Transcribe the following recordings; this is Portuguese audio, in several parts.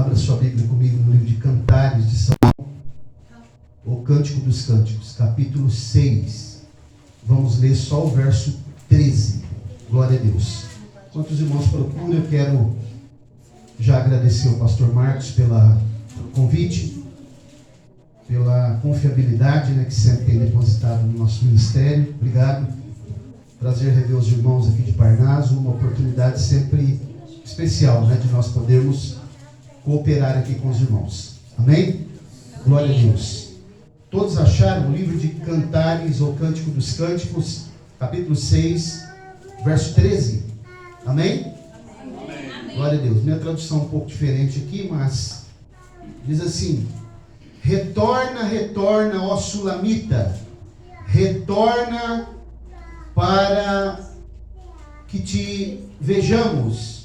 Abra sua Bíblia comigo no livro de Cantares de Salomão, o Cântico dos Cânticos, capítulo 6. Vamos ler só o verso 13. Glória a Deus. Enquanto os irmãos procuram, eu quero já agradecer ao pastor Marcos pelo convite, pela confiabilidade que sempre tem depositado no nosso ministério. Obrigado. Prazer rever os irmãos aqui de Parnaso, uma oportunidade sempre especial, de nós podermos cooperar aqui com os irmãos. Amém? Glória a Deus. Todos acharam o livro de Cantares, ou Cântico dos Cânticos, capítulo 6, verso 13? Amém? Amém. Glória a Deus. Minha tradução é um pouco diferente aqui, mas diz assim: retorna, retorna, ó Sulamita, retorna para que te vejamos.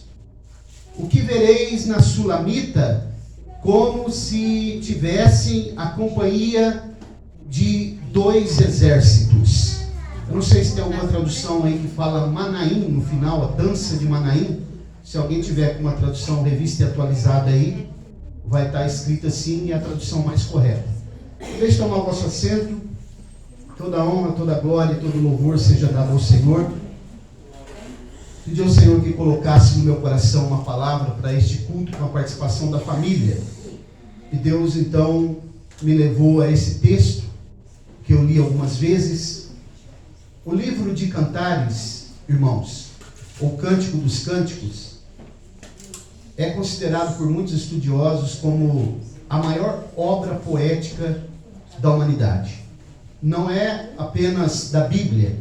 O que vereis na Sulamita, como se tivessem a companhia de 2 exércitos. Eu não sei se tem alguma tradução aí que fala Manaim no final, a dança de Manaim. Se alguém tiver com uma tradução revista e atualizada aí, vai estar escrita assim, e a tradução mais correta. Deixe tomar o vosso assento. Toda honra, toda glória e todo louvor seja dado ao Senhor. Pedi ao Senhor que colocasse no meu coração uma palavra para este culto com a participação da família. E Deus então me levou a esse texto que eu li algumas vezes. O livro de Cantares, irmãos, ou Cântico dos Cânticos, é considerado por muitos estudiosos como a maior obra poética da humanidade. Não é apenas da Bíblia,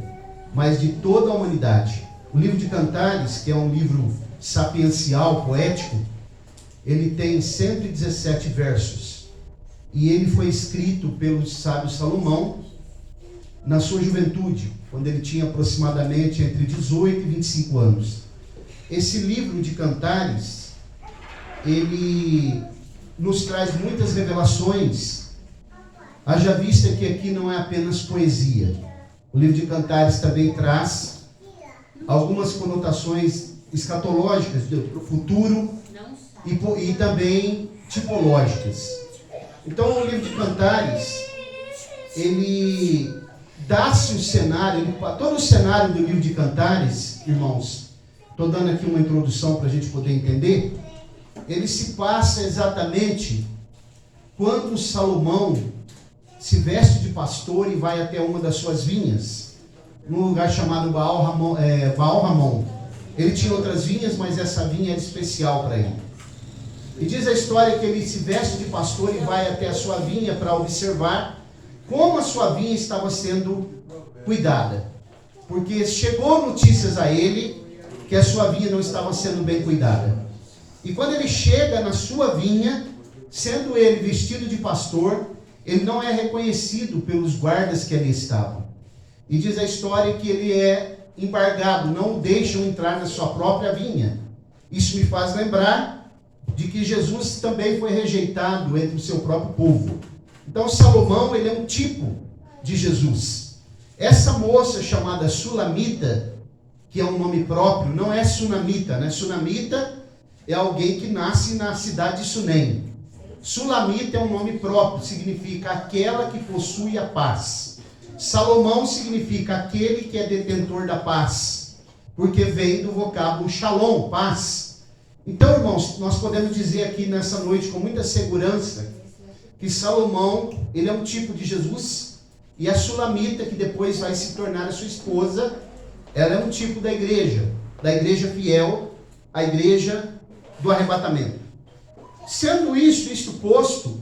mas de toda a humanidade. O livro de Cantares, que é um livro sapiencial, poético, ele tem 117 versos. E ele foi escrito pelo sábio Salomão na sua juventude, quando ele tinha aproximadamente entre 18 e 25 anos. Esse livro de Cantares, ele nos traz muitas revelações, haja vista que aqui não é apenas poesia. O livro de Cantares também traz algumas conotações escatológicas para o futuro e também tipológicas. Então o livro de Cantares, ele dá-se o cenário, todo o cenário do livro de Cantares, irmãos, estou dando aqui uma introdução para a gente poder entender, ele se passa exatamente quando Salomão se veste de pastor e vai até uma das suas vinhas, num lugar chamado Baal Ramon. Ele tinha outras vinhas, mas essa vinha era especial para ele. E diz a história que ele se veste de pastor e vai até a sua vinha para observar como a sua vinha estava sendo cuidada. Porque chegou notícias a ele que a sua vinha não estava sendo bem cuidada. E quando ele chega na sua vinha, sendo ele vestido de pastor, ele não é reconhecido pelos guardas que ali estavam. E diz a história que ele é embargado, não o deixam entrar na sua própria vinha. Isso me faz lembrar de que Jesus também foi rejeitado entre o seu próprio povo. Então Salomão, ele é um tipo de Jesus. Essa moça chamada Sulamita, que é um nome próprio, não é Sunamita, Sunamita é alguém que nasce na cidade de Sunem. Sulamita é um nome próprio, significa aquela que possui a paz. Salomão significa aquele que é detentor da paz, porque vem do vocábulo shalom, paz. Então, irmãos, nós podemos dizer aqui nessa noite com muita segurança que Salomão, ele é um tipo de Jesus, e a Sulamita, que depois vai se tornar a sua esposa, ela é um tipo da igreja fiel, a igreja do arrebatamento. Sendo isto posto,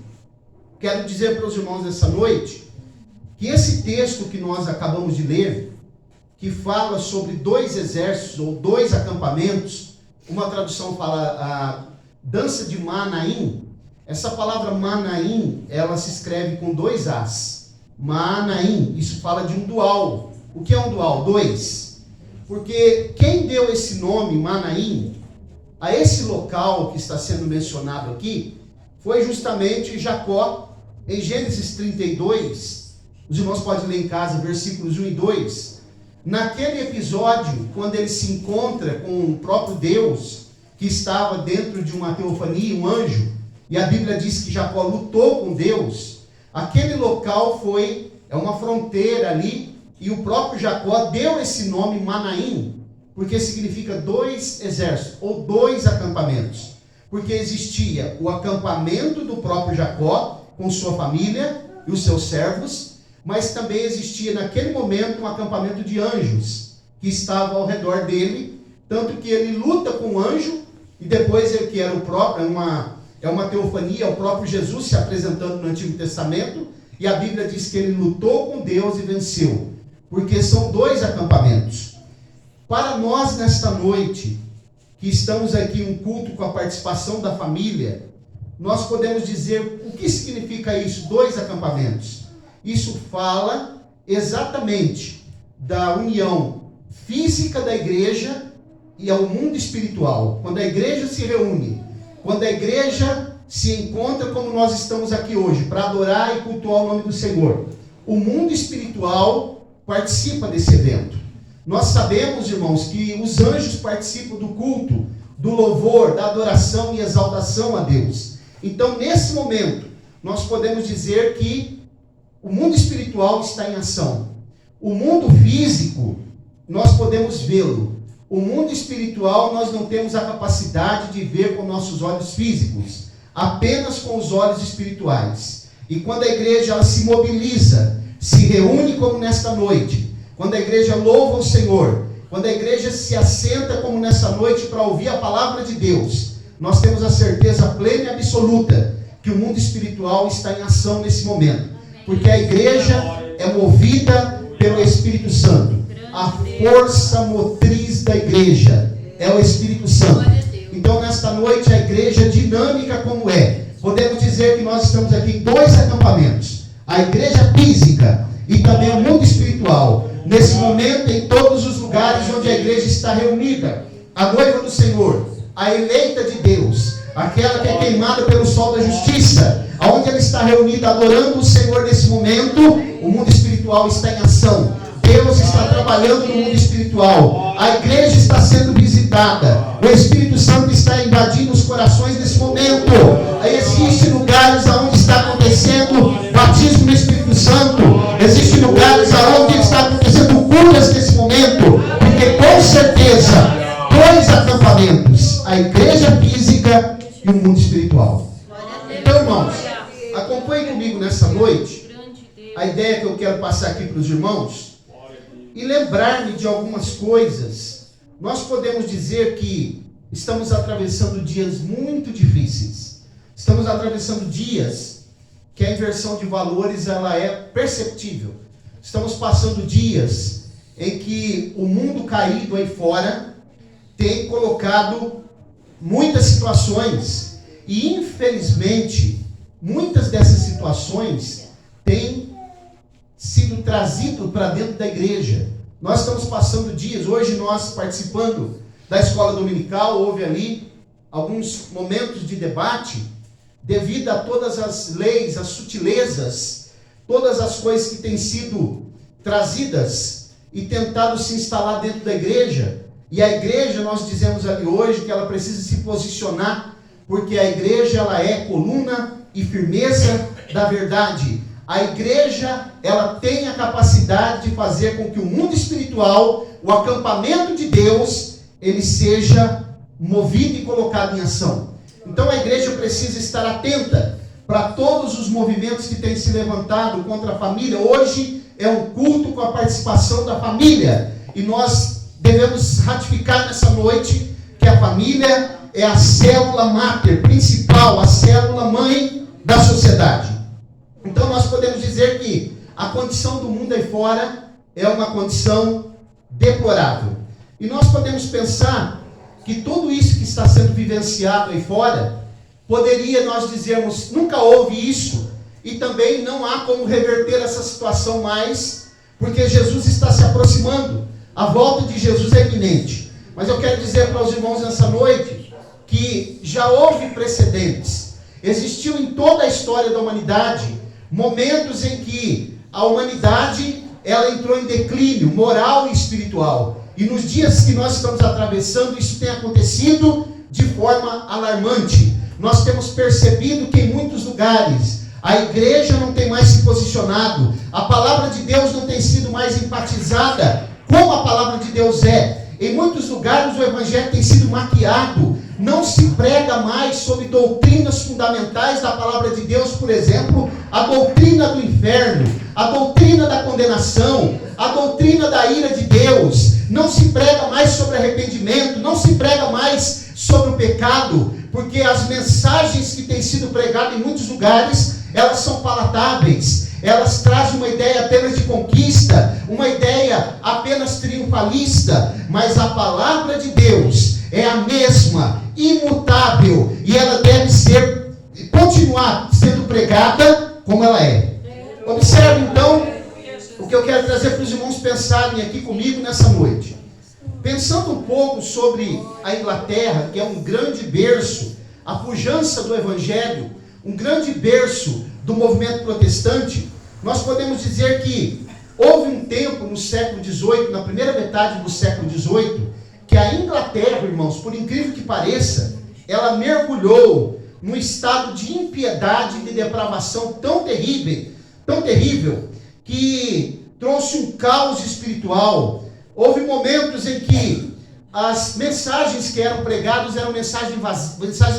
quero dizer para os irmãos nessa noite, que esse texto que nós acabamos de ler, que fala sobre 2 exércitos ou 2 acampamentos, uma tradução fala a dança de Manaim. Essa palavra Manaim, ela se escreve com 2 As. Manaim, isso fala de um dual. O que é um dual? 2. Porque quem deu esse nome, Manaim, a esse local que está sendo mencionado aqui, foi justamente Jacó. Em Gênesis 32, os irmãos podem ler em casa, versículos 1 e 2. Naquele episódio, quando ele se encontra com o próprio Deus, que estava dentro de uma teofania, um anjo, e a Bíblia diz que Jacó lutou com Deus, aquele local é uma fronteira ali, e o próprio Jacó deu esse nome Manaim, porque significa 2 exércitos, ou 2 acampamentos. Porque existia o acampamento do próprio Jacó, com sua família e os seus servos, mas também existia naquele momento um acampamento de anjos, que estava ao redor dele, tanto que ele luta com o anjo, e depois ele, que era o próprio, é uma teofania, o próprio Jesus se apresentando no Antigo Testamento, e a Bíblia diz que ele lutou com Deus e venceu, porque são 2 acampamentos. Para nós, nesta noite, que estamos aqui em um culto com a participação da família, nós podemos dizer o que significa isso, 2 acampamentos. Isso fala exatamente da união física da igreja e ao mundo espiritual. Quando a igreja se reúne, quando a igreja se encontra como nós estamos aqui hoje, para adorar e cultuar o nome do Senhor, o mundo espiritual participa desse evento. Nós sabemos, irmãos, que os anjos participam do culto, do louvor, da adoração e exaltação a Deus. Então, nesse momento, nós podemos dizer que o mundo espiritual está em ação. O mundo físico, nós podemos vê-lo. O mundo espiritual, nós não temos a capacidade de ver com nossos olhos físicos, apenas com os olhos espirituais. E quando a igreja ela se mobiliza, se reúne como nesta noite, quando a igreja louva o Senhor, quando a igreja se assenta como nessa noite para ouvir a palavra de Deus, nós temos a certeza plena e absoluta que o mundo espiritual está em ação nesse momento. Porque a igreja é movida pelo Espírito Santo. A força motriz da igreja é o Espírito Santo. Então, nesta noite, a igreja dinâmica como é, podemos dizer que nós estamos aqui em 2 acampamentos. A igreja física e também o mundo espiritual. Nesse momento, em todos os lugares onde a igreja está reunida, a noiva do Senhor, a eleita de Deus, aquela que é queimada pelo sol da justiça, aonde ela está reunida adorando o Senhor nesse momento, o mundo espiritual está em ação. Deus está trabalhando no mundo espiritual. A igreja está sendo visitada. O Espírito Santo está invadindo os corações nesse momento. Existem lugares onde está acontecendo batismo no Espírito Santo. Existem lugares onde está acontecendo curas nesse momento. Porque com certeza, 2 acampamentos. A igreja física e o mundo espiritual. Então, irmãos, acompanhe comigo nessa noite a ideia que eu quero passar aqui para os irmãos e lembrar-me de algumas coisas. Nós podemos dizer que estamos atravessando dias muito difíceis. Estamos atravessando dias que a inversão de valores ela é perceptível. Estamos passando dias em que o mundo caído aí fora tem colocado muitas situações e, infelizmente, muitas dessas situações têm sido trazido para dentro da igreja. Nós estamos passando dias, hoje nós participando da escola dominical, houve ali alguns momentos de debate, devido a todas as leis, as sutilezas, todas as coisas que têm sido trazidas e tentado se instalar dentro da igreja. E a igreja, nós dizemos ali hoje que ela precisa se posicionar, porque a igreja ela é coluna e firmeza da verdade. A igreja, ela tem a capacidade de fazer com que o mundo espiritual, o acampamento de Deus, ele seja movido e colocado em ação. Então a igreja precisa estar atenta para todos os movimentos que têm se levantado contra a família. Hoje é um culto com a participação da família. E nós devemos ratificar nessa noite que a família é a célula máter principal, a célula mãe da sociedade. Então nós podemos dizer que a condição do mundo aí fora é uma condição deplorável. E nós podemos pensar que tudo isso que está sendo vivenciado aí fora, poderia nós dizermos, nunca houve isso, e também não há como reverter essa situação mais, porque Jesus está se aproximando, a volta de Jesus é iminente. Mas eu quero dizer para os irmãos nessa noite, que já houve precedentes, existiu em toda a história da humanidade, momentos em que a humanidade ela entrou em declínio moral e espiritual. E nos dias que nós estamos atravessando, isso tem acontecido de forma alarmante. nós temos percebido que em muitos lugares a igreja não tem mais se posicionado, a palavra de Deus não tem sido mais enfatizada como a palavra de Deus é. Em muitos lugares o evangelho tem sido maquiado, não se prega mais sobre doutrinas fundamentais da palavra de Deus, por exemplo, a doutrina do inferno, a doutrina da condenação, a doutrina da ira de Deus, não se prega mais sobre arrependimento, não se prega mais sobre o pecado, porque as mensagens que têm sido pregadas em muitos lugares, elas são palatáveis, elas trazem uma ideia apenas de conquista, uma ideia apenas triunfalista, mas a palavra de Deus é a mesma, imutável, e ela deve continuar sendo pregada como ela é. Observe então o que eu quero trazer para os irmãos pensarem aqui comigo nessa noite. Pensando um pouco sobre a Inglaterra, que é um grande berço, a pujança do evangelho, um grande berço do movimento protestante, nós podemos dizer que houve um tempo no século XVIII, na primeira metade do século XVIII, que a Inglaterra, irmãos, por incrível que pareça, ela mergulhou num estado de impiedade e de depravação tão terrível, que trouxe um caos espiritual. Houve momentos em que as mensagens que eram pregadas eram mensagens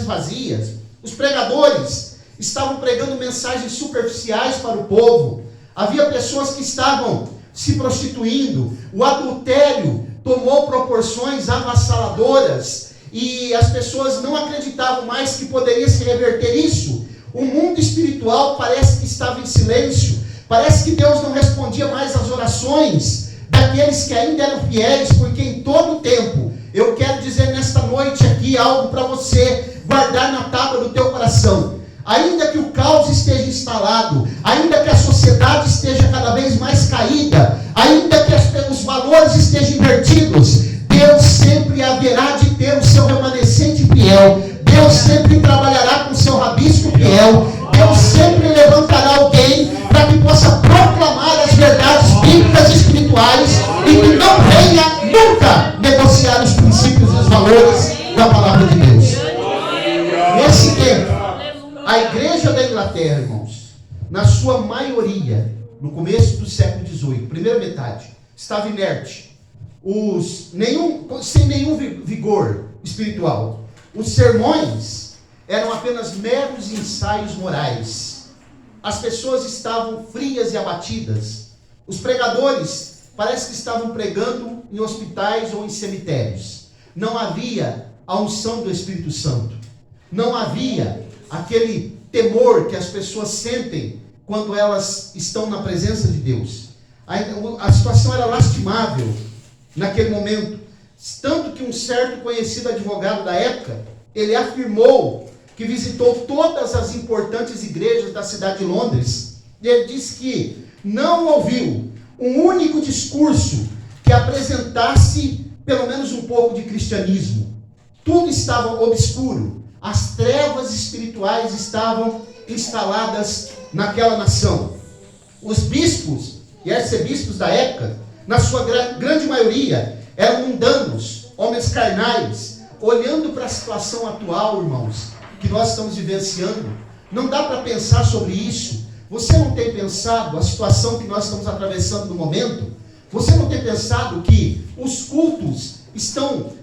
vazias. Os pregadores estavam pregando mensagens superficiais para o povo. Havia pessoas que estavam se prostituindo. O adultério tomou proporções avassaladoras e as pessoas não acreditavam mais que poderia se reverter isso. O mundo espiritual parece que estava em silêncio. Parece que Deus não respondia mais às orações daqueles que ainda eram fiéis, porque em todo o tempo, eu quero dizer nesta noite aqui algo para você guardar na tábua do teu coração. Ainda que o caos esteja instalado, ainda que a sociedade esteja cada vez mais caída, ainda que os valores estejam invertidos, Deus sempre haverá de ter o seu remanescente fiel. Deus sempre trabalhará com o seu rabisco fiel. Deus sempre levantará alguém para que possa proclamar as verdades bíblicas e espirituais e que não venha nunca negociar os princípios e os valores da palavra de Deus. Nesse tempo, a igreja da Inglaterra, irmãos, na sua maioria, no começo do século XVIII, primeira metade, estava inerte, sem nenhum vigor espiritual. Os sermões eram apenas meros ensaios morais. As pessoas estavam frias e abatidas. Os pregadores parece que estavam pregando em hospitais ou em cemitérios. Não havia a unção do Espírito Santo. Não havia aquele temor que as pessoas sentem quando elas estão na presença de Deus. A situação era lastimável naquele momento, tanto que um certo conhecido advogado da época, ele afirmou que visitou todas as importantes igrejas da cidade de Londres, e ele disse que não ouviu um único discurso que apresentasse pelo menos um pouco de cristianismo. Tudo estava obscuro. As trevas espirituais estavam instaladas naquela nação. Os bispos e arcebispos da época, na sua grande maioria, eram mundanos, homens carnais. Olhando para a situação atual, irmãos, que nós estamos vivenciando, não dá para pensar sobre isso. Você não tem pensado a situação que nós estamos atravessando no momento? Você não tem pensado que os cultos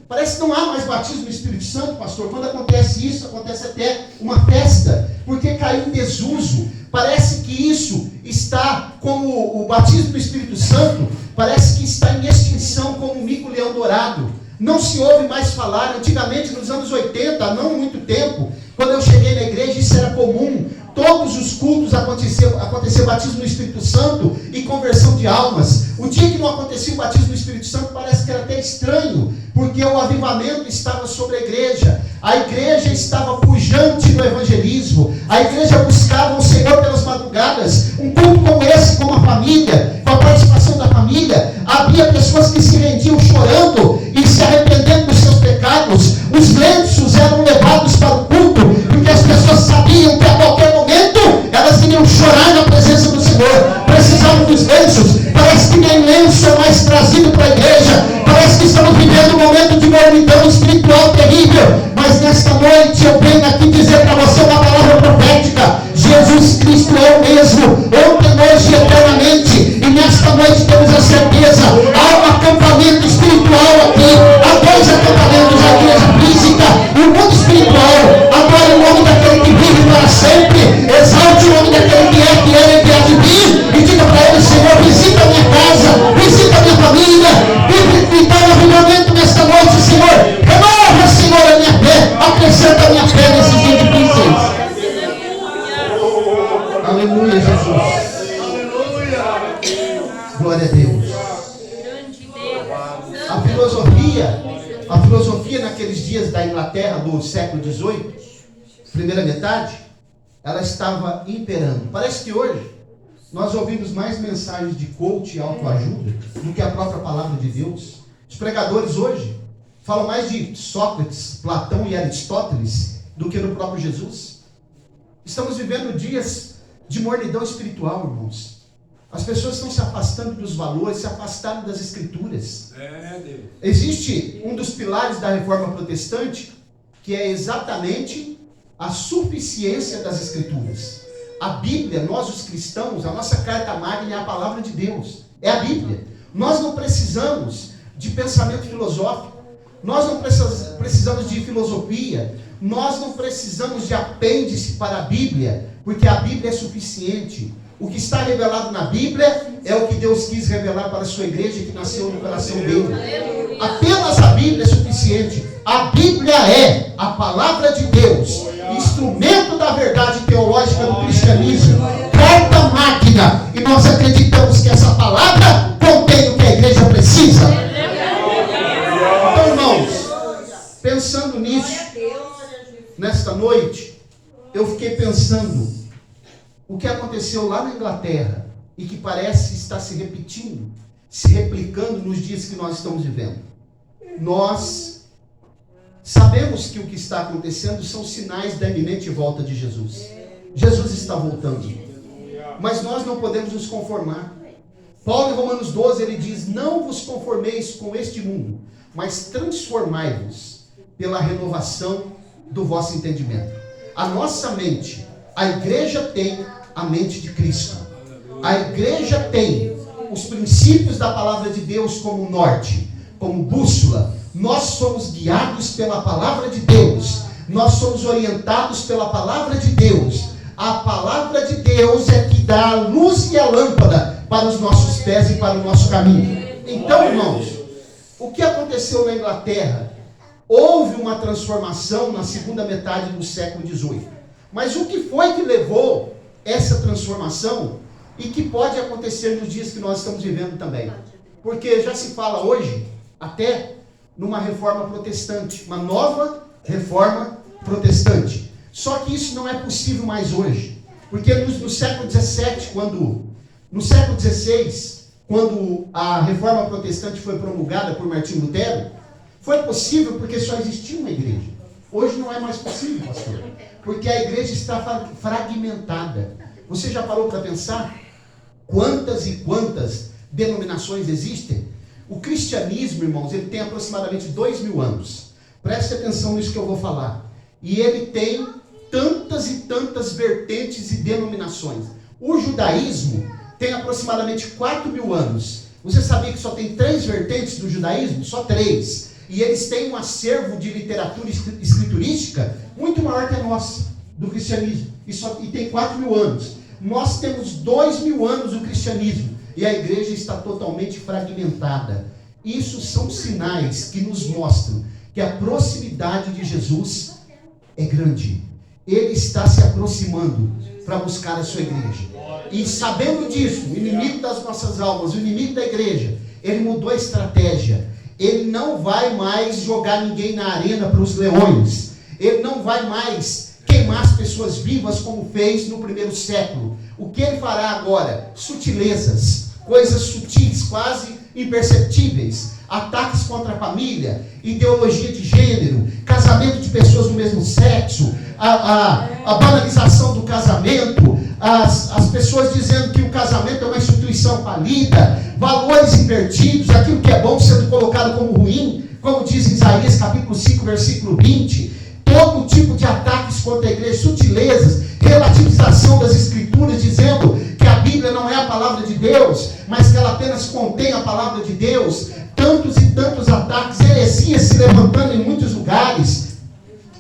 parece que não há mais batismo no Espírito Santo, pastor? Quando acontece isso, acontece até uma festa, porque caiu em desuso. Parece que isso está, como o batismo do Espírito Santo, parece que está em extinção como um mico-leão dourado. Não se ouve mais falar. Antigamente, nos anos 80, há não muito tempo, quando eu cheguei na igreja, isso era comum. Todos os cultos acontecia batismo no Espírito Santo e conversão de almas. O dia que não acontecia o batismo no Espírito Santo parece que era até estranho, porque o avivamento estava sobre a igreja. A igreja estava pujante no evangelismo. A igreja buscava o Senhor pelas madrugadas. Um culto como esse, com a família, com a participação da família, havia pessoas que se rendiam chorando e se arrependendo dos seus pecados. Os lenços eram levados para o culto, porque as pessoas sabiam que a qualquer momento elas iriam chorar na presença do Senhor. Precisavam dos lenços. Parece que nem lenço é mais trazido para a igreja. Parece que estamos vivendo um momento de mornidão espiritual terrível. Mas nesta noite eu venho aqui dizer para Inglaterra do século XVIII, primeira metade, ela estava imperando. Parece que hoje nós ouvimos mais mensagens de coach e autoajuda do que a própria palavra de Deus. Os pregadores hoje falam mais de Sócrates, Platão e Aristóteles do que do próprio Jesus. Estamos vivendo dias de mornidão espiritual, irmãos. As pessoas estão se afastando dos valores, se afastando das escrituras. Existe um dos pilares da reforma protestante, que é exatamente a suficiência das escrituras. A Bíblia, nós os cristãos, a nossa carta magna é a palavra de Deus. É a Bíblia. Nós não precisamos de pensamento filosófico. Nós não precisamos de filosofia. Nós não precisamos de apêndice para a Bíblia, porque a Bíblia é suficiente. O que está revelado na Bíblia é o que Deus quis revelar para a sua igreja, que nasceu no coração dele. Apenas a Bíblia é suficiente. A Bíblia é a palavra de Deus, instrumento da verdade teológica do cristianismo, carta magna, e nós acreditamos que essa palavra contém o que a igreja precisa. Então, irmãos, pensando nisso, nesta noite, eu fiquei pensando o que aconteceu lá na Inglaterra e que parece estar se repetindo, se replicando nos dias que nós estamos vivendo. Nós sabemos que o que está acontecendo são sinais da iminente volta de Jesus. Jesus está voltando. Mas nós não podemos nos conformar. Paulo em Romanos 12, ele diz: não vos conformeis com este mundo, mas transformai-vos pela renovação do vosso entendimento. A nossa mente, a igreja tem a mente de Cristo. A igreja tem os princípios da palavra de Deus como norte, como bússola. Nós somos guiados pela palavra de Deus. Nós somos orientados pela palavra de Deus. A palavra de Deus é que dá a luz e a lâmpada para os nossos pés e para o nosso caminho. Então, irmãos, o que aconteceu na Inglaterra? Houve uma transformação na segunda metade do século XVIII. Mas o que foi que levou essa transformação e que pode acontecer nos dias que nós estamos vivendo também? Porque já se fala hoje até numa reforma protestante, uma nova reforma protestante. Só que isso não é possível mais hoje. Porque no século XVII, no século XVI, quando a reforma protestante foi promulgada por Martinho Lutero, foi possível porque só existia uma igreja. Hoje não é mais possível, pastor, porque a igreja está fragmentada. Você já parou para pensar quantas e quantas denominações existem? O cristianismo, irmãos, ele tem aproximadamente 2000 anos. Preste atenção nisso que eu vou falar. E ele tem tantas e tantas vertentes e denominações. O judaísmo tem aproximadamente 4000 anos. Você sabia que só tem 3 vertentes do judaísmo? Só 3. E eles têm um acervo de literatura escriturística muito maior que a nossa, do cristianismo. E tem 4000 anos. Nós temos 2000 anos do cristianismo. E a igreja está totalmente fragmentada. Isso são sinais que nos mostram que a proximidade de Jesus é grande. Ele está se aproximando para buscar a sua igreja. E sabendo disso, o inimigo das nossas almas, o inimigo da igreja, ele mudou a estratégia. Ele não vai mais jogar ninguém na arena para os leões. Ele não vai mais queimar as pessoas vivas como fez no primeiro século. O que ele fará agora? Sutilezas, coisas sutis, quase imperceptíveis. Ataques contra a família, ideologia de gênero, casamento de pessoas do mesmo sexo, a banalização do casamento, as pessoas dizendo que o casamento é uma instituição falida, valores invertidos, aquilo que é bom sendo colocado como ruim, como diz Isaías capítulo 5, versículo 20, todo tipo de ataques contra a igreja, sutilezas, relativização das escrituras, dizendo que a Bíblia não é a palavra de Deus, mas que ela apenas contém a palavra de Deus, tantos e tantos ataques, heresias se levantando em muitos lugares,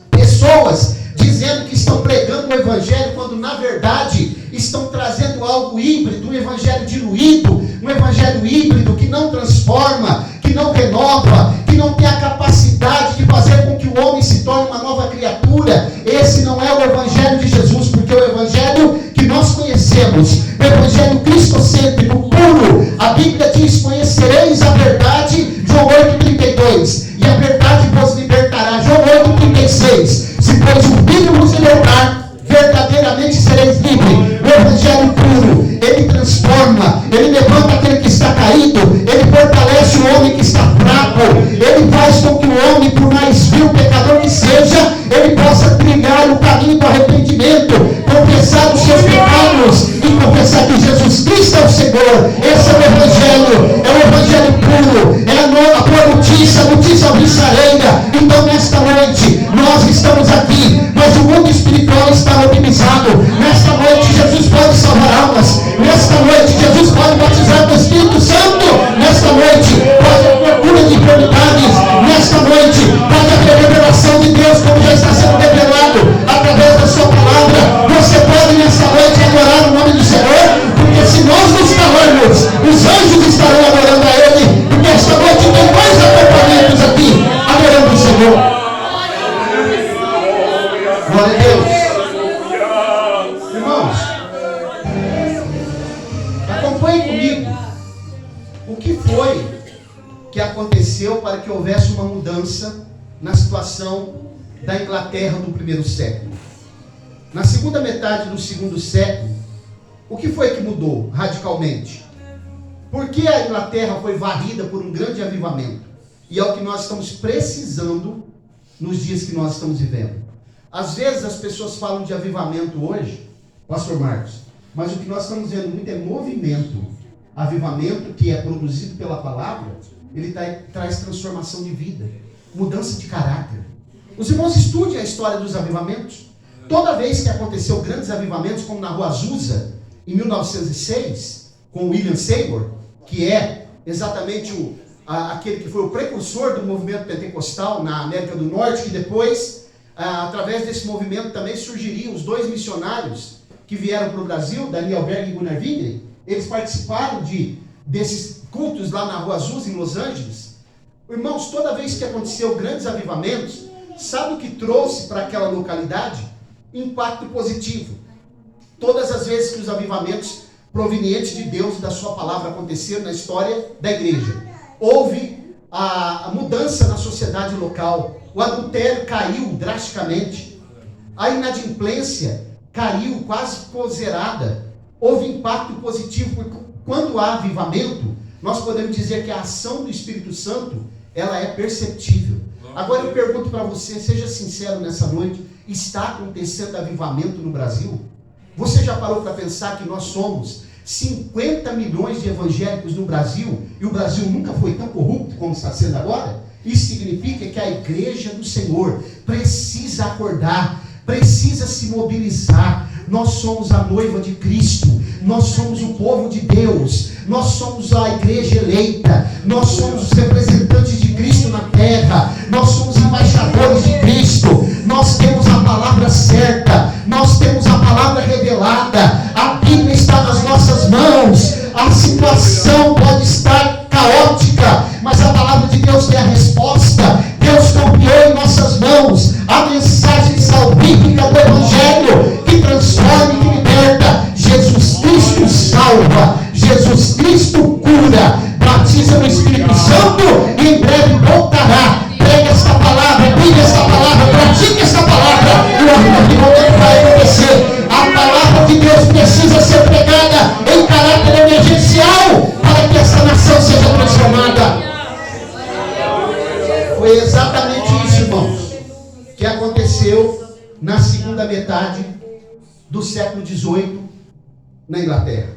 pessoas dizendo que estão pregando o evangelho, quando na verdade estão trazendo algo híbrido, um evangelho diluído, um evangelho híbrido que não transforma, que não renova, que não tem a capacidade de fazer com que o homem se torne uma nova criatura. Esse não é o evangelho de Jesus, porque o evangelho que nós conhecemos, o evangelho cristocêntrico, puro, a Bíblia diz: conhecereis a verdade, João 8:32, e a verdade vos libertará. João 8:36 16: se pois o Filho vos libertar, verdadeiramente sereis livres. O evangelho puro, ele transforma, ele levanta aquele que está caído, ele fortalece o homem que está fraco, ele faz com que o homem, por mais vil pecador que seja, ele possa trilhar o caminho do arrependimento, confessar os seus pecados e confessar que Jesus Cristo é o Senhor. Esse é o evangelho puro, é a boa notícia, a notícia alvissareira. Então nesta noite, nós estamos aqui, mas o mundo espiritual está otimizado. Nesta noite, Jesus pode salvar almas. Nesta noite, Jesus pode batizar com o Espírito Santo. Nesta noite, pode haver cura de enfermidades. Nesta noite, pode haver revelação de Deus, como já está sendo revelado através da sua palavra. Você pode nesta noite adorar o nome do Senhor, porque se nós nos calarmos, os anjos estarão adorando a Ele. Porque esta noite tem dois acampamentos aqui adorando o Senhor. Glória a Deus. Irmãos, acompanhe comigo o que foi que aconteceu para que houvesse uma mudança na situação da Inglaterra do primeiro século. Na segunda metade do segundo século, o que foi que mudou radicalmente? Por que a Inglaterra foi varrida por um grande avivamento? E é o que nós estamos precisando nos dias que nós estamos vivendo. Às vezes as pessoas falam de avivamento hoje, Pastor Marcos, mas o que nós estamos vendo muito é movimento. Avivamento que é produzido pela palavra, ele traz transformação de vida, mudança de caráter. Os irmãos estudem a história dos avivamentos. Toda vez que aconteceu grandes avivamentos, como na Rua Azusa, em 1906, com William Seymour, que é exatamente aquele que foi o precursor do movimento pentecostal na América do Norte, que depois, através desse movimento, também surgiriam os dois missionários que vieram para o Brasil, Daniel Berg e Gunnar Wingren. Eles participaram desses cultos lá na Rua Azusa, em Los Angeles. Irmãos, toda vez que aconteceu grandes avivamentos, sabe o que trouxe para aquela localidade? Impacto positivo. Todas as vezes que os avivamentos provenientes de Deus e da sua palavra aconteceram na história da igreja, houve a mudança na sociedade local. O adultério caiu drasticamente. A inadimplência caiu quase zerada. Houve impacto positivo, porque quando há avivamento, nós podemos dizer que a ação do Espírito Santo, ela é perceptível. Agora eu pergunto para você, seja sincero nessa noite, está acontecendo avivamento no Brasil? Você já parou para pensar que nós somos 50 milhões de evangélicos no Brasil, e o Brasil nunca foi tão corrupto como está sendo agora? Isso significa que a igreja do Senhor precisa acordar, precisa se mobilizar. Nós somos a noiva de Cristo, nós somos o povo de Deus, nós somos a igreja eleita, nós somos os representantes de Cristo na terra, nós somos embaixadores de Cristo, nós temos a palavra certa, nós temos a palavra revelada, a Bíblia está nas nossas mãos. A situação pode estar caótica, mas a palavra de Deus tem a resposta. Deus confiou em nossas mãos a mensagem salvífica do Evangelho, que transforma e que liberta. Jesus Cristo salva, Jesus Cristo cura, batiza no Espírito Santo e em breve voltará. Pregue esta palavra, vive esta palavra, pratique esta palavra, e o avivamento vai acontecer. A palavra de Deus precisa ser pregada em caráter emergencial para que essa nação seja transformada. Foi exatamente isso, irmãos, que aconteceu na segunda metade do século XVIII na Inglaterra.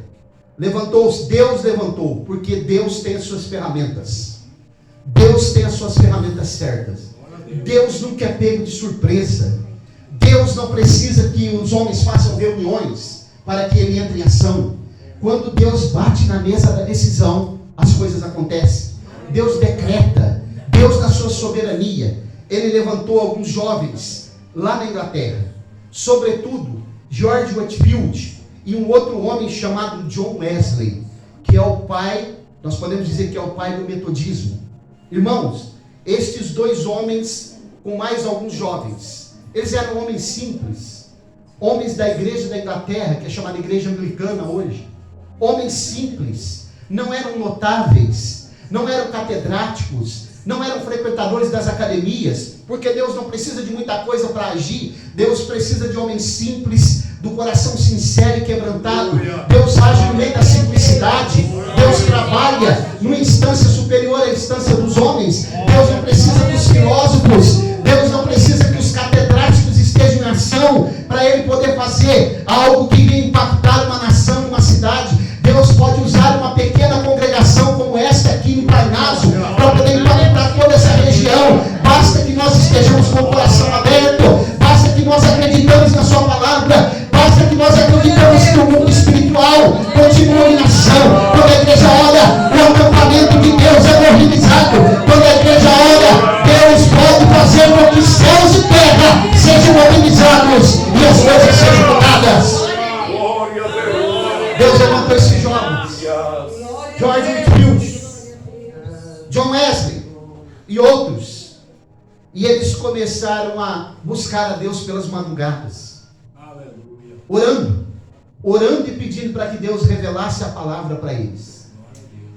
Deus levantou, porque Deus tem as suas ferramentas. Deus tem as suas ferramentas certas. Deus nunca é pego de surpresa. Deus não precisa que os homens façam reuniões para que Ele entre em ação. Quando Deus bate na mesa da decisão, as coisas acontecem. Deus decreta. Deus, na sua soberania, Ele levantou alguns jovens lá na Inglaterra, sobretudo George Whitefield e um outro homem chamado John Wesley, que é o pai, nós podemos dizer que é o pai do metodismo. Irmãos, estes dois homens, com mais alguns jovens, eles eram homens simples, homens da igreja da Inglaterra, que é chamada igreja anglicana hoje, homens simples, não eram notáveis, não eram catedráticos, não eram frequentadores das academias, porque Deus não precisa de muita coisa para agir. Deus precisa de homens simples, do coração sincero e quebrantado. Deus age no meio da simplicidade. Deus trabalha numa instância superior à instância dos homens. Deus não precisa dos filósofos. Deus não precisa que os catedráticos estejam em ação para Ele poder fazer algo que iria impactar uma nação, uma cidade. Deus pode usar uma pequena congregação como esta aqui em Parnaso para poder impactar toda essa região. Basta que nós estejamos com o coração aberto. Basta que nós acreditamos na sua palavra. Basta que nós acreditamos que o mundo espiritual continua em ação. Quando a igreja ora, o acampamento de Deus é mobilizado. Quando a igreja ora, Deus pode fazer com que céus e terra sejam mobilizados e as coisas sejam mudadas. Deus levantou esses jovens, George Whitefield, John Wesley e outros, e eles começaram a buscar a Deus pelas madrugadas, orando e pedindo para que Deus revelasse a palavra para eles.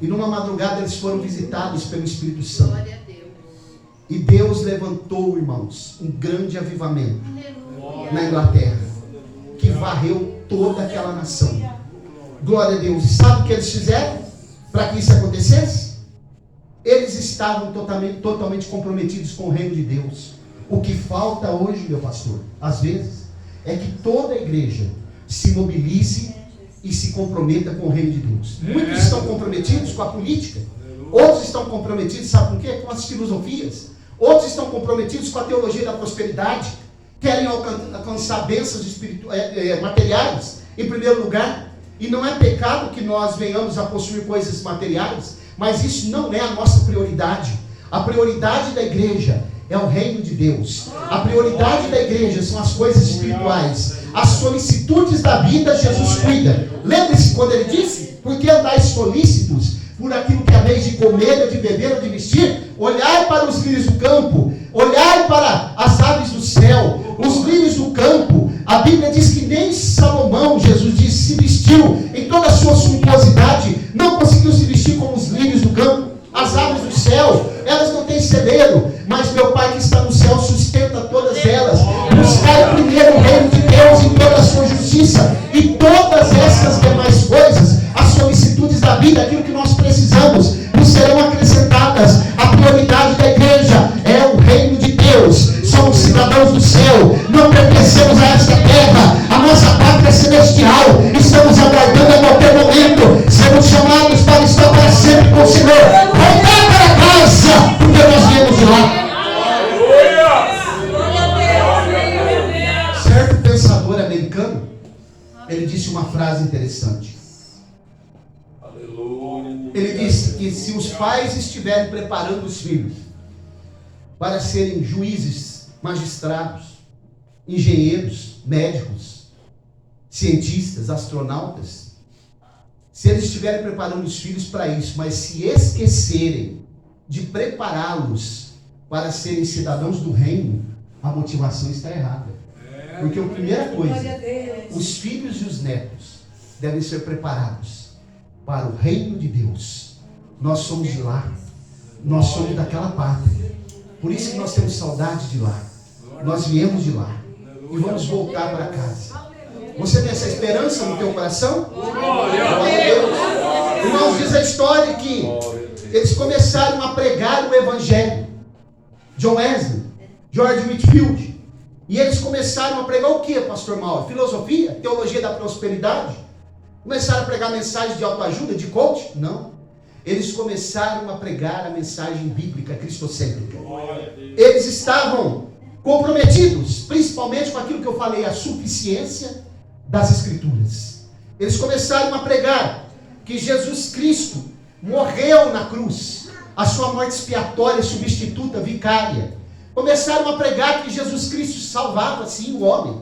E numa madrugada eles foram visitados pelo Espírito Santo, e Deus levantou, irmãos, um grande avivamento na Inglaterra, que varreu toda aquela nação. Glória a Deus. E sabe o que eles fizeram para que isso acontecesse? Eles estavam totalmente comprometidos com o reino de Deus. O que falta hoje, meu pastor, às vezes, é que toda a igreja se mobilize e se comprometa com o reino de Deus. Muitos estão comprometidos com a política, outros estão comprometidos, sabe com o quê? Com as filosofias, outros estão comprometidos com a teologia da prosperidade, querem alcançar bênçãos materiais em primeiro lugar. E não é pecado que nós venhamos a possuir coisas materiais, mas isso não é a nossa prioridade. A prioridade da igreja é o reino de Deus. A prioridade da igreja são as coisas espirituais. As solicitudes da vida, Jesus cuida. Lembre-se quando ele disse: por que andais solícitos por aquilo que haveis de comer, ou de beber, ou de vestir? Olhai para os lírios do campo, olhai para as aves do céu, os lírios do campo. A Bíblia diz que nem Salomão, Jesus disse, se vestiu em toda a sua suntuosidade, não conseguiu se vestir como os lírios do campo. As aves do céu, elas não têm celeiro, mas meu Pai que está no céu sustenta todas elas. Buscai primeiro o reino de Deus e toda a sua justiça, e todas essas demais coisas, as solicitudes da vida, aquilo que nós precisamos, nos serão acrescentadas. A prioridade da igreja é o reino de Deus. Somos cidadãos do céu, não pertencemos a esta terra, a nossa pátria é celestial. Estamos aguardando a qualquer momento sermos chamados para estar para sempre com o Senhor. Voltar para casa, porque nós viemos de lá. Certo pensador americano, ele disse uma frase interessante. Ele disse que se os pais estiverem preparando os filhos para serem juízes, magistrados, engenheiros, médicos, cientistas, astronautas, se eles estiverem preparando os filhos para isso, mas se esquecerem de prepará-los para serem cidadãos do reino, a motivação está errada. Porque a primeira coisa, os filhos e os netos devem ser preparados para o reino de Deus. Nós somos de lá, nós somos daquela pátria. Por isso que nós temos saudade de lá. Nós viemos de lá e vamos voltar para casa. Você tem essa esperança no teu coração? Glória a Deus. Irmãos, diz a história que eles começaram a pregar o evangelho. John Wesley, George Whitefield. E eles começaram a pregar o que, pastor Mauro? Filosofia? Teologia da prosperidade? Começaram a pregar mensagens de autoajuda, de coach? Não. Eles começaram a pregar a mensagem bíblica, cristocêntrica. Eles estavam comprometidos, principalmente com aquilo que eu falei, a suficiência das Escrituras. Eles começaram a pregar que Jesus Cristo morreu na cruz, a sua morte expiatória, substituta, vicária. Começaram a pregar que Jesus Cristo salvava, sim, o homem.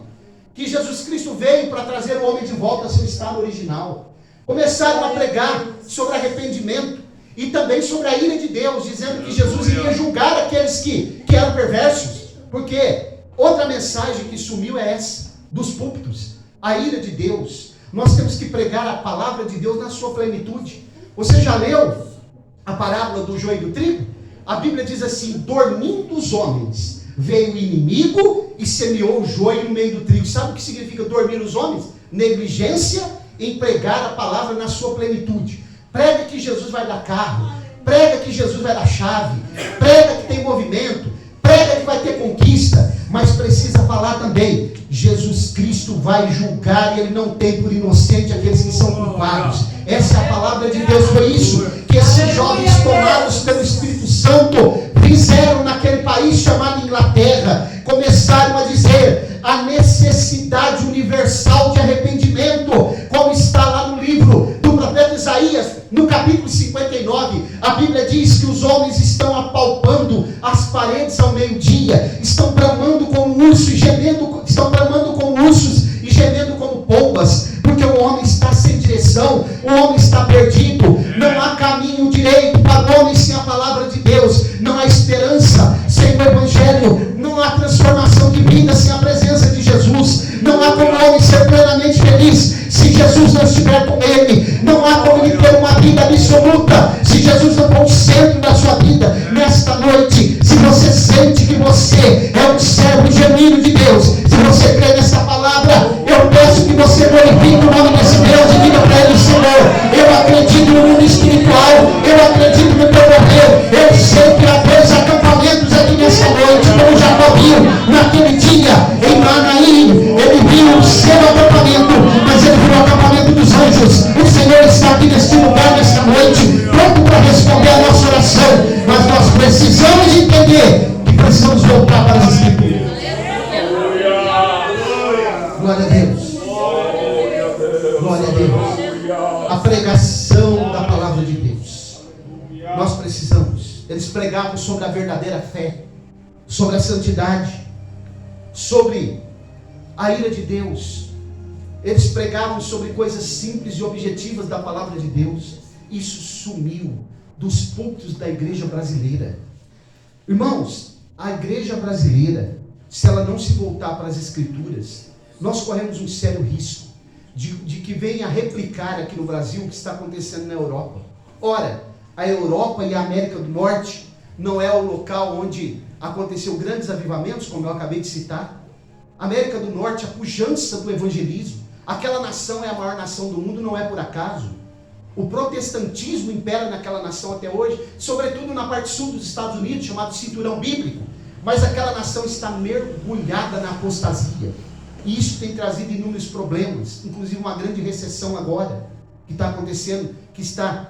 Que Jesus Cristo veio para trazer o homem de volta ao seu estado original. Começaram a pregar sobre arrependimento e também sobre a ira de Deus, dizendo que Jesus iria julgar aqueles que eram perversos. Porque outra mensagem que sumiu é essa, dos púlpitos, a ira de Deus. Nós temos que pregar a palavra de Deus na sua plenitude. Você já leu a parábola do joio e do trigo? A Bíblia diz assim: dormindo os homens, veio o inimigo e semeou o joio no meio do trigo. Sabe o que significa dormir os homens? Negligência em pregar a palavra na sua plenitude. Prega que Jesus vai dar carro, prega que Jesus vai dar chave, prega que tem movimento, prega que vai ter conquista, mas precisa falar também: Jesus Cristo vai julgar e Ele não tem por inocente aqueles que são culpados. Essa é a palavra de Deus. Foi isso que esses jovens tomados pelo Espírito Santo fizeram naquele país chamado Inglaterra. Começaram a dizer a necessidade universal de arrependimento, como está lá no livro do profeta Isaías, no capítulo 59, a Bíblia diz que os homens estão apalpando as paredes ao meio-dia, estão bramando como urso e gemendo, estão bramando como ursos e gemendo como pombas, porque o homem está sem direção, o homem está perdido, não há caminho direito para o homem sem a palavra de Deus, não há esperança sem o Evangelho, não há transformação de vida sem a presença de Jesus, não há como o homem ser plenamente feliz se Jesus não estiver com ele, não há como ele ter uma vida absoluta se Jesus não for o centro da sua vida. Nesta noite, se você sente que você é um servo genuíno de Deus, se você crê nessa palavra, eu peço que você glorifique o nome desse Deus e diga para ele: Senhor, eu acredito no mundo espiritual, eu acredito no teu poder, eu sei que há 2 acampamentos aqui nessa noite, como Jacó viu naquele dia em Manaim. Ele viu o seu acampamento, mas ele viu o acampamento dos anjos. O Senhor está aqui neste lugar nesta noite, pronto para responder a nossa oração, mas nós precisamos entender que precisamos voltar para as Escrituras. Glória a Deus. Glória a Deus. A pregação da palavra de Deus. Nós precisamos. Eles pregavam sobre a verdadeira fé, sobre a santidade, sobre a ira de Deus. Eles pregavam sobre coisas simples e objetivas da palavra de Deus. Isso sumiu dos púlpitos da igreja brasileira. Irmãos, a igreja brasileira, se ela não se voltar para as Escrituras, nós corremos um sério risco de que venha replicar aqui no Brasil o que está acontecendo na Europa. Ora, a Europa e a América do Norte não é o local onde aconteceu grandes avivamentos, como eu acabei de citar. A América do Norte, a pujança do evangelismo. Aquela nação é a maior nação do mundo, não é por acaso. O protestantismo impera naquela nação até hoje, sobretudo na parte sul dos Estados Unidos, chamado cinturão bíblico. Mas aquela nação está mergulhada na apostasia. E isso tem trazido inúmeros problemas, inclusive uma grande recessão agora, que está acontecendo, que está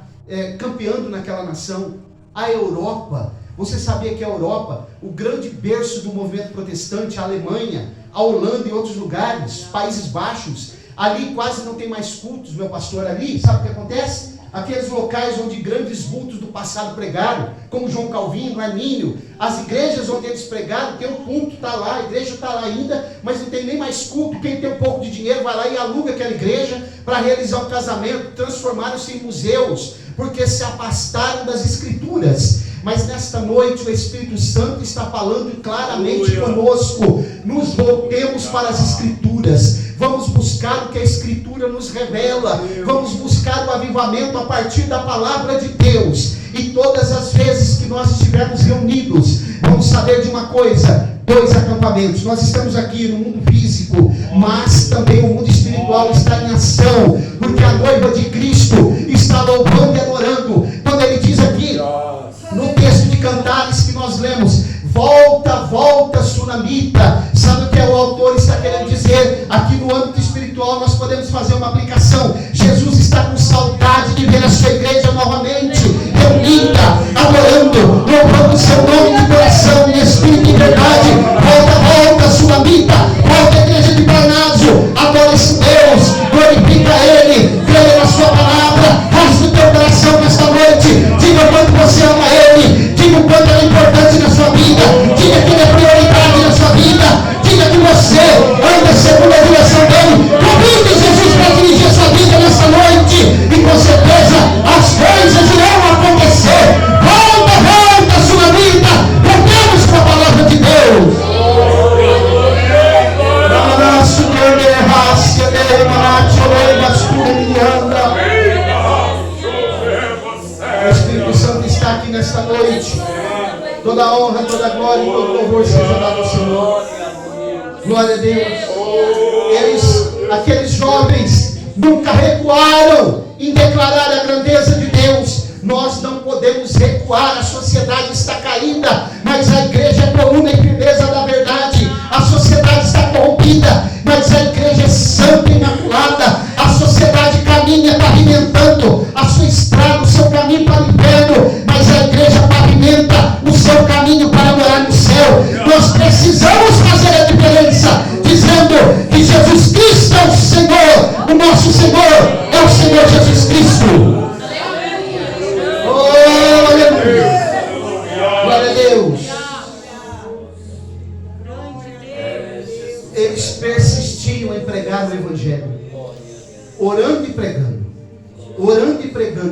campeando naquela nação. A Europa, você sabia que a Europa, o grande berço do movimento protestante, a Alemanha, a Holanda e outros lugares, Países Baixos, ali quase não tem mais cultos, meu pastor, ali, sabe o que acontece? Aqueles locais onde grandes vultos do passado pregaram, como João Calvino, Armínio, as igrejas onde eles pregaram, tem um culto, está lá, a igreja está lá ainda, mas não tem nem mais culto. Quem tem um pouco de dinheiro vai lá e aluga aquela igreja para realizar um casamento, transformaram-se em museus, porque se afastaram das Escrituras. Mas nesta noite o Espírito Santo está falando claramente conosco. Nos voltemos para as Escrituras. Vamos buscar o que a Escritura nos revela. Vamos buscar o avivamento a partir da palavra de Deus. E todas as vezes que nós estivermos reunidos, vamos saber de uma coisa: 2 acampamentos. Nós estamos aqui no mundo físico, mas também o mundo espiritual está em ação, porque a noiva de Cristo está louvando e adorando. Quando ele diz aqui no texto de Cantares que nós lemos: volta, volta, sunamita. Sabe o que o autor está querendo dizer? Aqui no âmbito espiritual nós podemos fazer uma aplicação. Jesus está com saudade de ver a sua igreja novamente reunida, adorando, louvando o seu nome de coração, em espírito e verdade. Volta, volta, sunamita. Volta, igreja de Parnaso. Adora esse Deus, glorifica Ele, creia na sua palavra. Rasga o teu coração nesta noite. Diga o quanto você ama Ele. Diga o quanto Ele é importante na sua vida. Diga que Ele é prioridade na sua vida. Diga que você anda segundo a direção dEle. Convide Jesus para dirigir a sua vida nessa noite. E com certeza as coisas irão acontecer. Volta, volta, sua vida. Voltemos com a palavra de Deus. O Espírito Santo está aqui nesta noite. Toda a honra, toda a glória e todo louvor seja dado Glória a Deus. Aqueles jovens nunca recuaram em declarar a grandeza de Deus. Nós não podemos recuar, a sociedade está caída, mas a igreja é coluna e firmeza da verdade. A sociedade está corrompida, mas a igreja é santa e imaculada. A sociedade caminha pavimentando a sua estrada, o seu caminho para o inferno, mas a igreja pavimenta o seu caminho para morar no céu. Nós precisamos fazer a diferença, dizendo que Jesus Cristo é o Senhor, o nosso Senhor é o Senhor Jesus Cristo. Oh, aleluia. Glória a Deus. Eles persistiam em pregar o Evangelho, orando e pregando,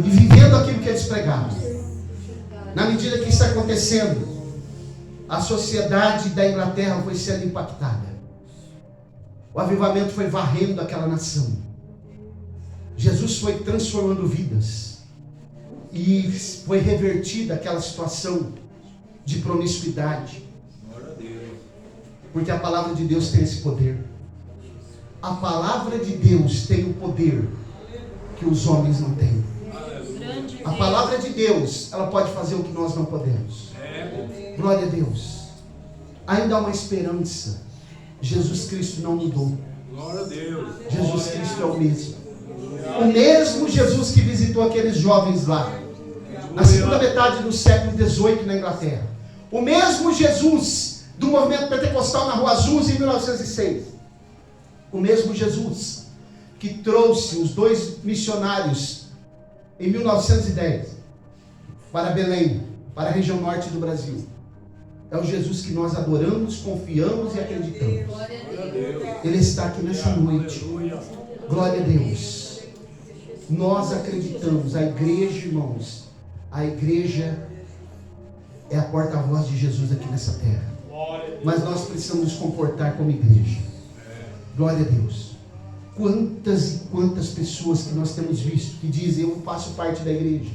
e vivendo aquilo que eles pregavam. Na medida que isso está acontecendo, a sociedade da Inglaterra foi sendo impactada. O avivamento foi varrendo aquela nação. Jesus foi transformando vidas. E foi revertida aquela situação de promiscuidade. Porque a palavra de Deus tem esse poder. A palavra de Deus tem o poder que os homens não têm. A palavra de Deus, ela pode fazer o que nós não podemos. Glória a Deus. Ainda há uma esperança. Jesus Cristo não mudou. Jesus Cristo é o mesmo. O mesmo Jesus que visitou aqueles jovens lá, na segunda metade do século XVIII na Inglaterra. O mesmo Jesus do movimento pentecostal na Rua Azusa em 1906. O mesmo Jesus que trouxe os 2 missionários em 1910 para Belém, para a região norte do Brasil. É o Jesus que nós adoramos, confiamos e acreditamos. Ele está aqui nessa noite. Glória a Deus. Nós acreditamos, a igreja, irmãos, a igreja é a porta-voz de Jesus aqui nessa terra. Mas nós precisamos nos comportar como igreja. Glória a Deus. Quantas e quantas pessoas que nós temos visto que dizem: eu faço parte da igreja,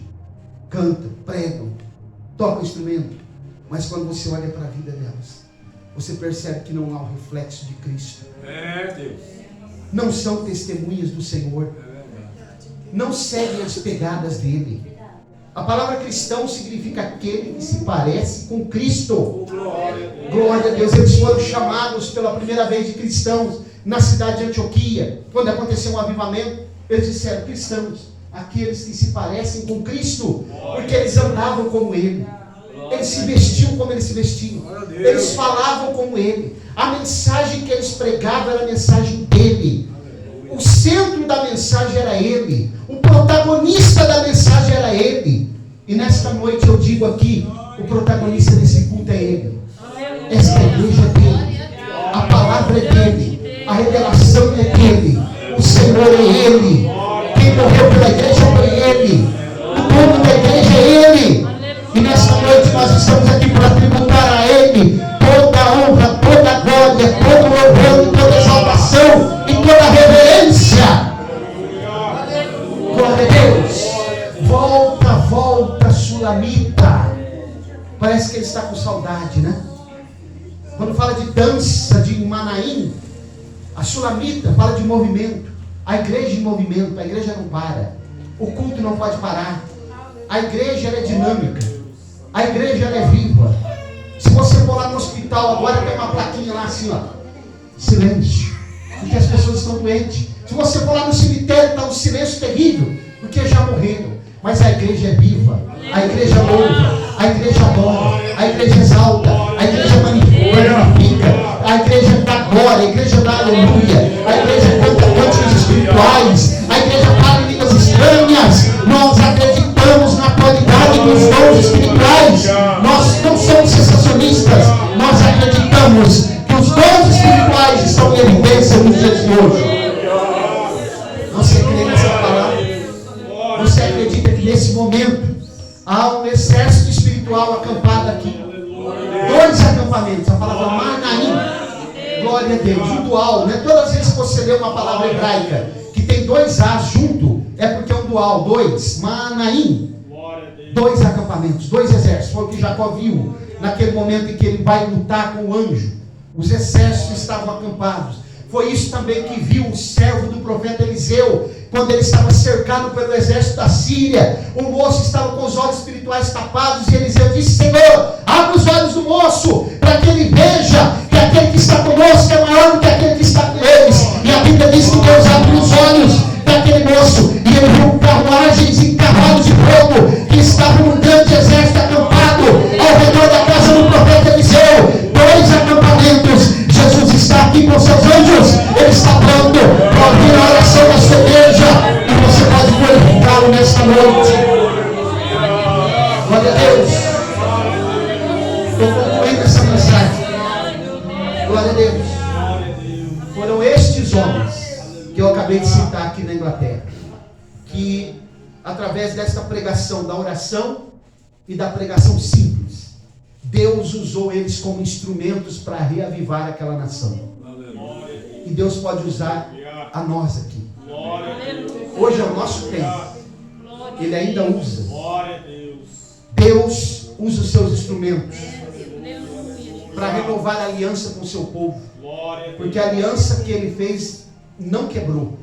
cantam, pregam, tocam instrumento, mas quando você olha para a vida delas, você percebe que não há o reflexo de Cristo. Não são testemunhas do Senhor, não seguem as pegadas dele. A palavra cristão significa aquele que se parece com Cristo. Glória a Deus. Eles foram chamados pela primeira vez de cristãos na cidade de Antioquia. Quando aconteceu um avivamento, eles disseram: cristãos, aqueles que se parecem com Cristo, porque eles andavam como ele, eles se vestiam como ele se vestia, eles falavam como ele, a mensagem que eles pregavam era a mensagem dele. O centro da mensagem era ele, o protagonista da mensagem era ele. E nesta noite eu digo aqui: o protagonista desse culto é ele. Esta igreja é dele, a palavra é dele, a revelação é dele, o Senhor é ele. Quem morreu pela igreja foi ele, o dono da igreja é ele. E nesta noite nós estamos aqui para tributar a ele toda a honra, toda a glória, todo o louvor, toda a exaltação e toda a reverência. Glória a Deus. Volta, Sulamita. Parece que ele está com saudade, né? Quando fala de dança de Manaim, a Sulamita fala de movimento. A igreja em movimento, a igreja não para. O culto não pode parar. A igreja ela é dinâmica. A igreja ela é viva. Se você for lá no hospital agora, tem uma plaquinha lá assim, ó: silêncio, porque as pessoas estão doentes. Se você for lá no cemitério, está um silêncio terrível, porque já morreram. Mas a igreja é viva, a igreja louva, a igreja adora, a igreja exalta, a igreja magnifica, a igreja dá glória, a igreja dá aleluia, a igreja canta cânticos espirituais, a igreja fala em línguas estranhas. Nós acreditamos na qualidade dos dons espirituais. Nós não somos sensacionistas, nós acreditamos que os dons espirituais estão em evidência nos dias de hoje. Você crê nessa palavra? Você acredita que nesse momento há um exército espiritual acampado aqui? 2 acampamentos, a palavra Manaim. Glória a Deus, um dual, né? Todas as vezes que você lê uma palavra hebraica que tem 2 A's junto, é porque é um dual. 2, Manaim. 2 acampamentos, 2 exércitos. Foi o que Jacó viu naquele momento em que ele vai lutar com o anjo. Os exércitos estavam acampados. Foi isso também que viu o servo do profeta Eliseu, quando ele estava cercado pelo exército da Síria. O moço estava com os olhos espirituais tapados, e Eliseu disse: Senhor, abre os olhos do moço, para que ele veja que aquele que está conosco é maior do que aquele que está com eles. E a Bíblia diz que Deus abriu os olhos daquele moço, e ele viu carruagens e cavalos de fogo, que estavam um grande exército acampado ao redor da casa do profeta Eliseu. 2 acampamentos. Jesus está aqui com seus anjos. Ele está pronto para ouvir a oração da sua igreja, e você pode glorificá-lo nesta noite. Glória a Deus. Estou concluindo essa mensagem. Glória a Deus. Foram estes homens que eu acabei de citar aqui na Inglaterra, que através desta pregação da oração e da pregação simples, Deus usou eles como instrumentos para reavivar aquela nação. E Deus pode usar a nós aqui. Hoje é o nosso tempo. Ele ainda usa. Deus usa os seus instrumentos para renovar a aliança com o seu povo. Porque a aliança que ele fez não quebrou.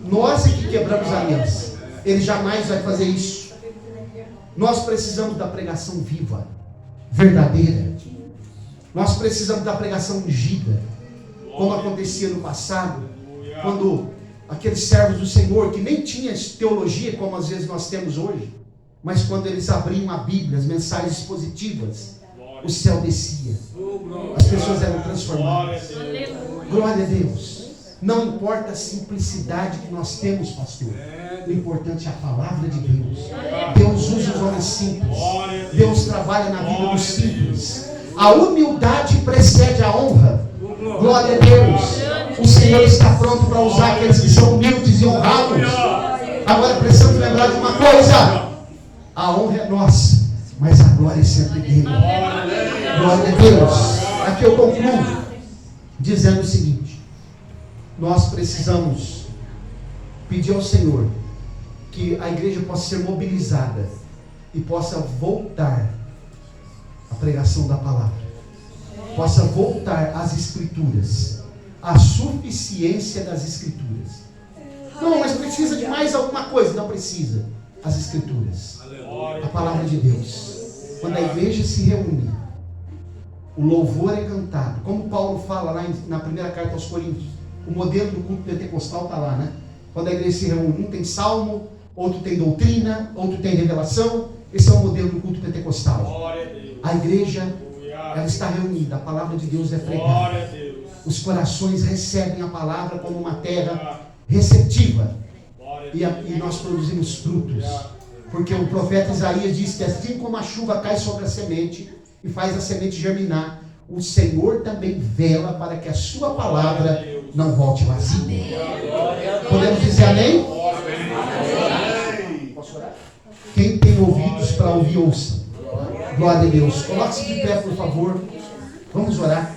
Nós é que quebramos a aliança. Ele jamais vai fazer isso. Nós precisamos da pregação viva, verdadeira. Nós precisamos da pregação ungida, como acontecia no passado, quando aqueles servos do Senhor, que nem tinham teologia como às vezes nós temos hoje, mas quando eles abriam a Bíblia, as mensagens positivas, o céu descia, as pessoas eram transformadas. Glória a Deus. Não importa a simplicidade que nós temos, pastor, o importante é a palavra de Deus. Deus usa os homens simples. Deus trabalha na vida dos simples. A humildade precede a honra. Glória a Deus. O Senhor está pronto para usar aqueles que são humildes e honrados. Agora precisamos lembrar de uma coisa: a honra é nossa, mas a glória é sempre dele. Glória a Deus. Aqui eu concluo dizendo o seguinte: nós precisamos pedir ao Senhor que a igreja possa ser mobilizada e possa voltar à pregação da palavra, possa voltar às Escrituras, à suficiência das Escrituras. Não, mas precisa de mais alguma coisa. Não precisa. As Escrituras, a palavra de Deus. Quando a igreja se reúne, o louvor é cantado, como Paulo fala lá na primeira carta aos Coríntios. O modelo do culto pentecostal está lá, né? Quando a igreja se reúne, um tem salmo, outro tem doutrina, outro tem revelação. Esse é o modelo do culto pentecostal. A igreja, ela está reunida, a palavra de Deus é pregada. Os corações recebem a palavra como uma terra receptiva. E nós produzimos frutos. Porque o profeta Isaías diz que assim como a chuva cai sobre a semente e faz a semente germinar, o Senhor também vela para que a sua palavra não volte vazia. Podemos dizer amém? Posso orar? Quem tem ouvidos para ouvir, ouça. Glória a Deus. Coloque-se de pé, por favor. Vamos orar.